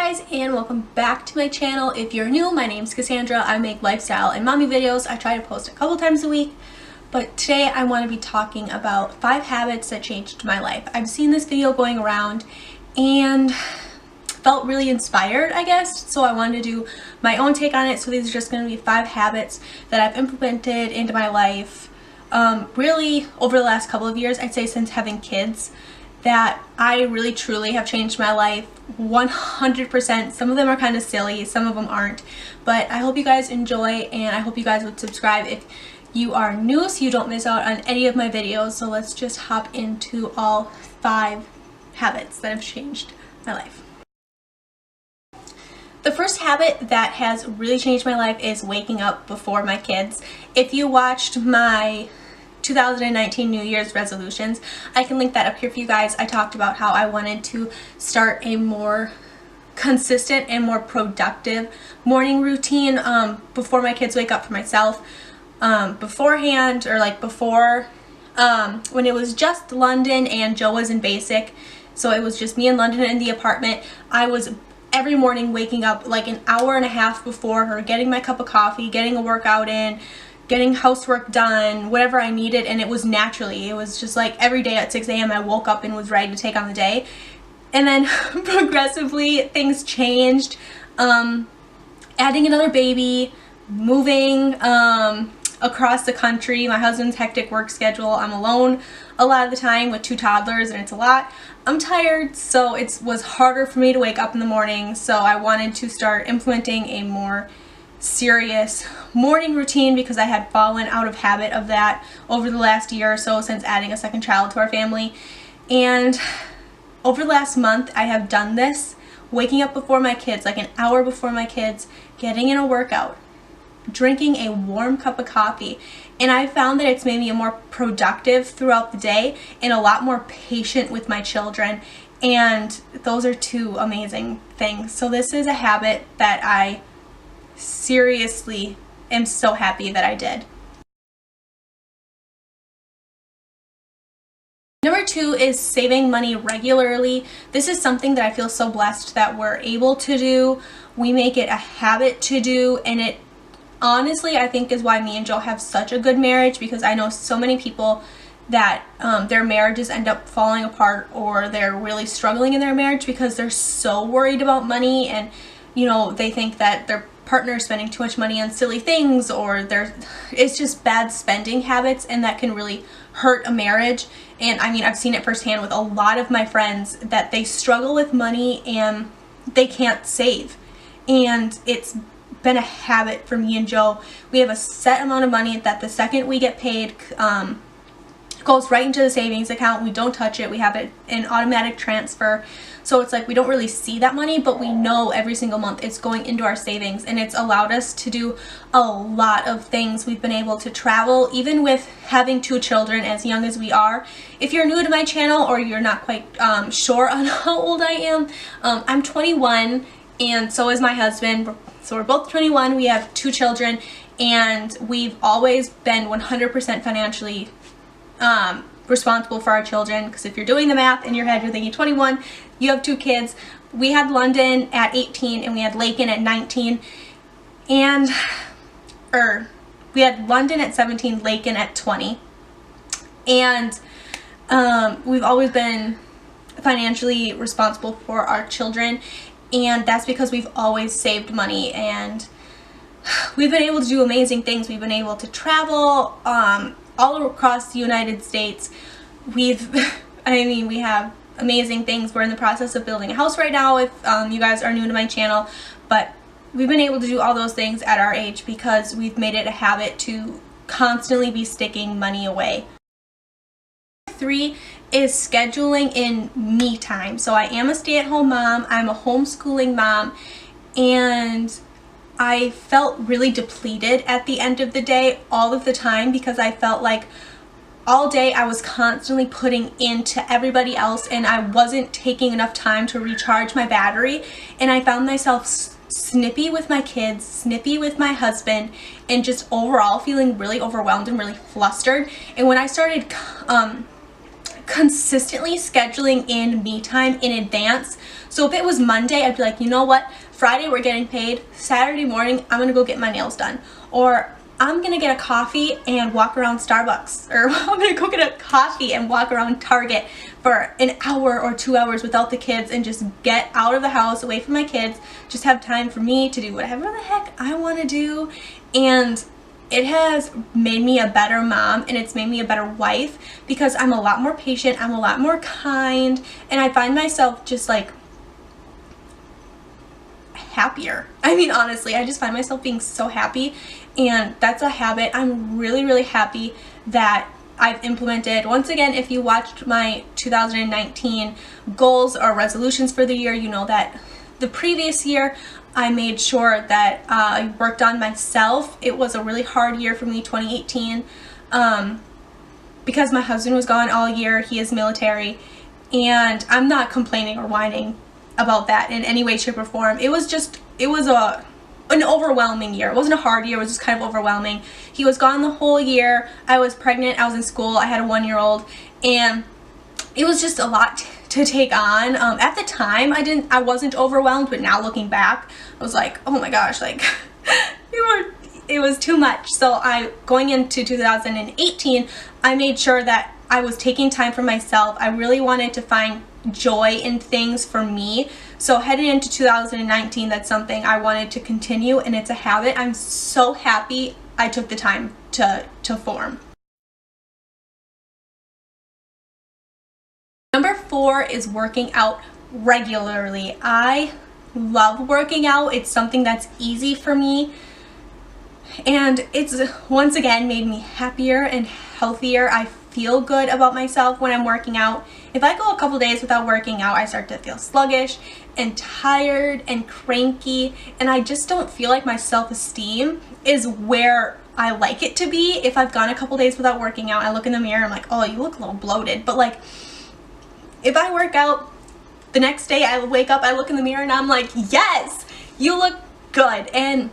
guys, and welcome back to my channel. If you're new, my name's Cassandra. I make lifestyle and mommy videos. I try to post a couple times a week, but today I want to be talking about 5 habits that changed my life. I've seen this video going around and felt really inspired, I guess, so I wanted to do my own take on it. So these are just going to be 5 habits that I've implemented into my life really over the last couple of years. I'd say since having kids, that I really truly have changed my life 100%. Some of them are kind of silly, some of them aren't, but I hope you guys enjoy, and I hope you guys would subscribe if you are new so you don't miss out on any of my videos. So let's just hop into all 5 habits that have changed my life. The first habit that has really changed my life is waking up before my kids. If you watched my 2019 New Year's resolutions, I can link that up here for you guys. I talked about how I wanted to start a more consistent and more productive morning routine before my kids wake up for myself. Beforehand, or like before, when it was just London and Joe was in basic, so it was just me and London in the apartment, I was every morning waking up like an hour and a half before her, getting my cup of coffee, getting a workout in, getting housework done, whatever I needed, and it was naturally. It was just like every day at 6 a.m. I woke up and was ready to take on the day. And then progressively things changed. Adding another baby, moving across the country, my husband's hectic work schedule, I'm alone a lot of the time with 2 toddlers and it's a lot. I'm tired, so it was harder for me to wake up in the morning, so I wanted to start implementing a more serious morning routine because I had fallen out of habit of that over the last year or so since adding a second child to our family. And over the last month I have done this, waking up before my kids, like an hour before my kids, getting in a workout, drinking a warm cup of coffee, and I found that it's made me more productive throughout the day and a lot more patient with my children, and those are 2 amazing things. So this is a habit that I seriously am so happy that I did. Number 2 is saving money regularly. This is something that I feel so blessed that we're able to do. We make it a habit to do, and it honestly, I think, is why me and Joe have such a good marriage, because I know so many people that their marriages end up falling apart, or they're really struggling in their marriage because they're so worried about money, and you know, they think that their partner is spending too much money on silly things, or it's just bad spending habits, and that can really hurt a marriage. And I mean, I've seen it firsthand with a lot of my friends that they struggle with money and they can't save, and it's been a habit for me and Joe. We have a set amount of money that the second we get paid goes right into the savings account. We don't touch it. We have it in automatic transfer, so it's like we don't really see that money, but we know every single month it's going into our savings, and it's allowed us to do a lot of things. We've been able to travel, even with having 2 children as young as we are. If you're new to my channel or you're not quite sure on how old I am, I'm 21 and so is my husband. So we're both 21, we have 2 children, and we've always been 100% financially responsible for our children, because if you're doing the math in your head, you're thinking 21, you have 2 kids. We had London at 18 and we had Lakin at 19, and we had London at 17, Lakin at 20, and we've always been financially responsible for our children, and that's because we've always saved money, and we've been able to do amazing things. We've been able to travel all across the United States. We have amazing things. We're in the process of building a house right now, if you guys are new to my channel, but we've been able to do all those things at our age because we've made it a habit to constantly be sticking money away. 3 is scheduling in me time. So I am a stay-at-home mom, I'm a homeschooling mom, and I felt really depleted at the end of the day all of the time, because I felt like all day I was constantly putting into everybody else and I wasn't taking enough time to recharge my battery, and I found myself snippy with my kids, snippy with my husband, and just overall feeling really overwhelmed and really flustered. And when I started consistently scheduling in me time in advance. So if it was Monday, I'd be like, you know what, Friday we're getting paid, Saturday morning I'm gonna go get my nails done, or I'm gonna get a coffee and walk around Starbucks, or I'm gonna go get a coffee and walk around Target for an hour or 2 hours without the kids and just get out of the house, away from my kids, just have time for me to do whatever the heck I want to do. And it has made me a better mom, and it's made me a better wife, because I'm a lot more patient, I'm a lot more kind, and I find myself just like happier. I mean, honestly, I just find myself being so happy, and that's a habit I'm really, really happy that I've implemented. Once again, if you watched my 2019 goals or resolutions for the year, you know that the previous year I made sure that I worked on myself. It was a really hard year for me, 2018, because my husband was gone all year. He is military, and I'm not complaining or whining about that in any way, shape, or form. It was an overwhelming year. It wasn't a hard year, it was just kind of overwhelming. He was gone the whole year. I was pregnant, I was in school, I had a 1-year-old, and it was just a lot to take on. At the time, I wasn't overwhelmed, but now looking back, I was like, oh my gosh, like it was too much. So going into 2018, I made sure that I was taking time for myself. I really wanted to find joy in things for me. So heading into 2019, that's something I wanted to continue, and it's a habit I'm so happy I took the time to form. Number 4 is working out regularly. I love working out. It's something that's easy for me, and it's once again made me happier and healthier. I feel good about myself when I'm working out. If I go a couple days without working out, I start to feel sluggish and tired and cranky, and I just don't feel like my self-esteem is where I like it to be. If I've gone a couple days without working out, I look in the mirror, I'm like, oh, you look a little bloated. But like, if I work out, the next day I wake up, I look in the mirror, and I'm like, yes, you look good. And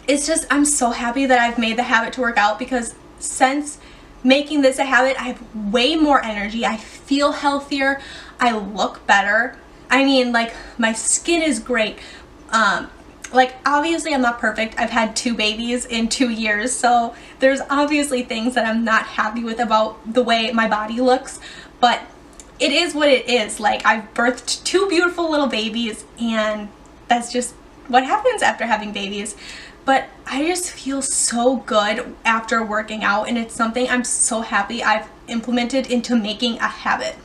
it's just, I'm so happy that I've made the habit to work out, because since making this a habit, I have way more energy, I feel healthier, I look better. I mean, like, my skin is great. Like, obviously I'm not perfect. I've had 2 babies in 2 years, so there's obviously things that I'm not happy with about the way my body looks, but it is what it is. Like, I've birthed 2 beautiful little babies, and that's just what happens after having babies. But I just feel so good after working out, and it's something I'm so happy I've implemented into making a habit.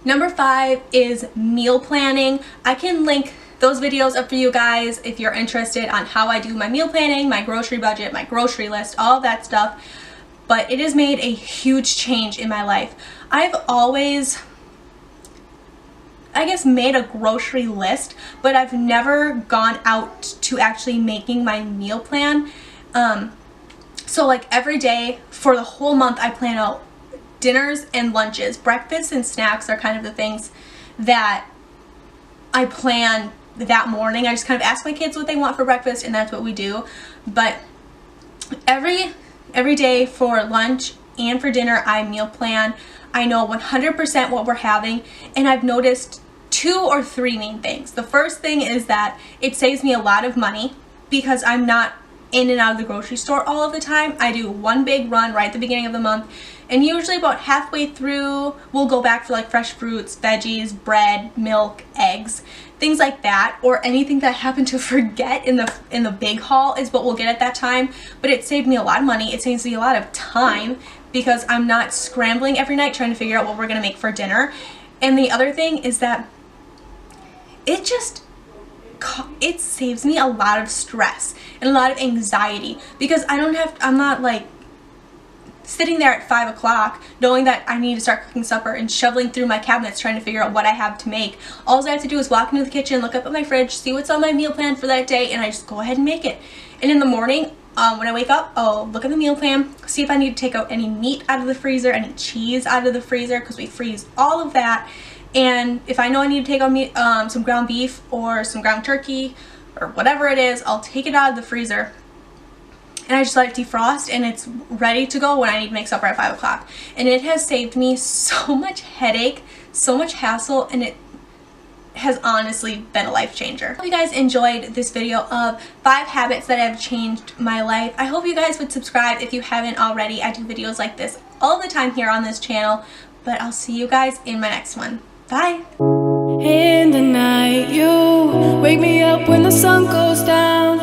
Number 5 is meal planning. I can link those videos up for you guys if you're interested on how I do my meal planning, my grocery budget, my grocery list, all that stuff. But it has made a huge change in my life. I've always, I guess, made a grocery list, but I've never gone out to actually making my meal plan. So like every day for the whole month, I plan out dinners and lunches. Breakfast and snacks are kind of the things that I plan that morning. I just kind of ask my kids what they want for breakfast, and that's what we do. But every day for lunch and for dinner, I meal plan. I know 100% what we're having, and I've noticed 2 or 3 main things. The first thing is that it saves me a lot of money, because I'm not in and out of the grocery store all of the time. I do one big run right at the beginning of the month, and usually about halfway through we'll go back for like fresh fruits, veggies, bread, milk, eggs, things like that, or anything that I happen to forget in the big haul is what we'll get at that time. But it saved me a lot of money. It saves me a lot of time, because I'm not scrambling every night trying to figure out what we're gonna make for dinner. And the other thing is that it saves me a lot of stress and a lot of anxiety, because I'm not like sitting there at 5 o'clock knowing that I need to start cooking supper and shoveling through my cabinets trying to figure out what I have to make. All I have to do is walk into the kitchen, look up at my fridge, see what's on my meal plan for that day, and I just go ahead and make it. And in the morning, when I wake up, I'll look at the meal plan, see if I need to take out any meat out of the freezer, any cheese out of the freezer, because we freeze all of that. And if I know I need to take out meat, some ground beef or some ground turkey or whatever it is, I'll take it out of the freezer and I just let it defrost, and it's ready to go when I need to make supper at 5 o'clock. And it has saved me so much headache, so much hassle, and it has honestly been a life changer. I hope you guys enjoyed this video of 5 habits that have changed my life. I hope you guys would subscribe if you haven't already. I do videos like this all the time here on this channel, but I'll see you guys in my next one. Bye! In the night, you wake me up when the sun goes down.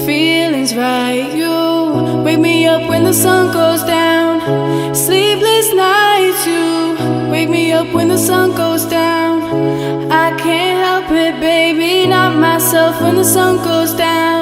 Feelings right, you wake me up when the sun goes down. Sleepless nights, you wake me up when the sun goes down. I can't help it, baby, not myself when the sun goes down.